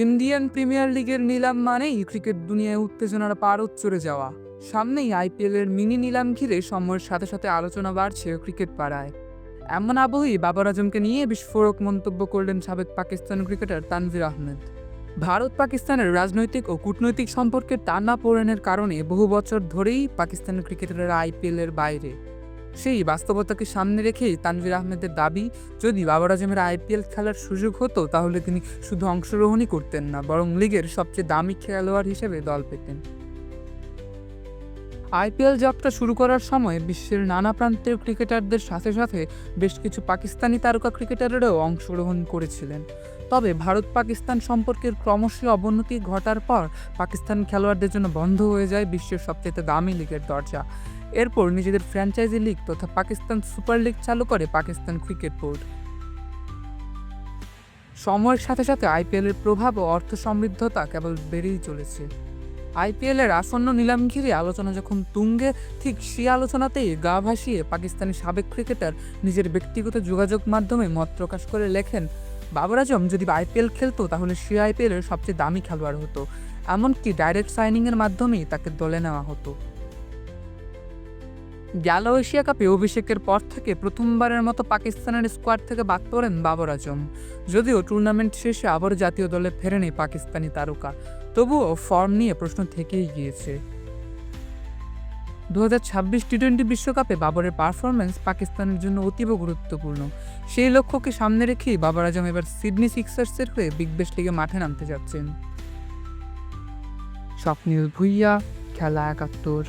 Indian premier লিগের নিলাম মানেই ক্রিকেট দুনিয়ায় উত্তেজনার পারদ চড়ে যাওয়া। সামনেই আইপিএলের মিনি নিলাম ঘিরে সময়ের সাথে সাথে আলোচনা বাড়ছে ক্রিকেট পাড়ায়। এমন আবহেই বাবর আজমকে নিয়ে বিস্ফোরক মন্তব্য করলেন সাবেক পাকিস্তান ক্রিকেটার তানভীর আহমেদ। ভারত পাকিস্তানের রাজনৈতিক ও কূটনৈতিক সম্পর্কের টানাপোড়েনের কারণে বহু বছর ধরেই পাকিস্তানের ক্রিকেটাররা আইপিএলের বাইরে। সেই বাস্তবতাকে সামনে রেখেই তানভীর আহমেদের দাবি, যদি বাবর আজমের আইপিএল খেলার সুযোগ হতো তাহলে তিনি শুধু অংশগ্রহণই করতেন না, বরং লিগের সবচেয়ে দামি খেলোয়াড় হিসেবে দল পেতেন। আইপিএল যাত্রা শুরু করার সময় বিশ্বের নানা প্রান্তের ক্রিকেটারদের সাথে সাথে বেশ কিছু পাকিস্তানি তারকা ক্রিকেটারেরাও অংশগ্রহণ করেছিলেন। তবে ভারত পাকিস্তান সম্পর্কের ক্রমশই অবনতি ঘটার পর পাকিস্তান খেলোয়াড়দের জন্য বন্ধ হয়ে যায় বিশ্বের সবচেয়ে দামি লিগের দরজা। এরপর নিজেদের ফ্র্যাঞ্চাইজি লিগ তথা পাকিস্তান সুপার লিগ চালু করে পাকিস্তান ক্রিকেট বোর্ড। সময়ের সাথে সাথে আইপিএলের প্রভাব ও অর্থ সমৃদ্ধতা কেবল বেড়েই চলেছে। আইপিএলের আসন্ন নিলাম ঘিরে আলোচনা যখন তুঙ্গে, ঠিক সেই আলোচনাতেই গা ভাসিয়ে পাকিস্তানি সাবেক ক্রিকেটার নিজের ব্যক্তিগত যোগাযোগ মাধ্যমে মত প্রকাশ করে লেখেন, বাবর আজম যদি আইপিএল খেলতো তাহলে সে আইপিএলের সবচেয়ে দামি খেলোয়াড় হতো, এমনকি ডাইরেক্ট সাইনিংয়ের মাধ্যমেই তাকে দলে নেওয়া হতো। গেল এশিয়া কাপে অভিষেকের পর থেকে প্রথমবারের মতো পাকিস্তানের স্কোয়াড থেকে বাদ পড়েন বাবর আজম। যদিও টুর্নামেন্ট শেষে আবার জাতীয় দলে ফেরেনি পাকিস্তানি তারকা, তবুও ফর্ম নিয়ে প্রশ্ন থেকেই গিয়েছে। 2026 টি-20 বিশ্বকাপে বাবরের পারফরম্যান্স পাকিস্তানের জন্য অতীব গুরুত্বপূর্ণ। সেই লক্ষ্যকে সামনে রেখেই বাবর আজম এবার সিডনি সিক্সার্সের হয়ে বিগ ব্যাশ লিগে মাঠে নামতে যাচ্ছেন। স্বপ্নিল ভুঁইয়া, খেলা 71।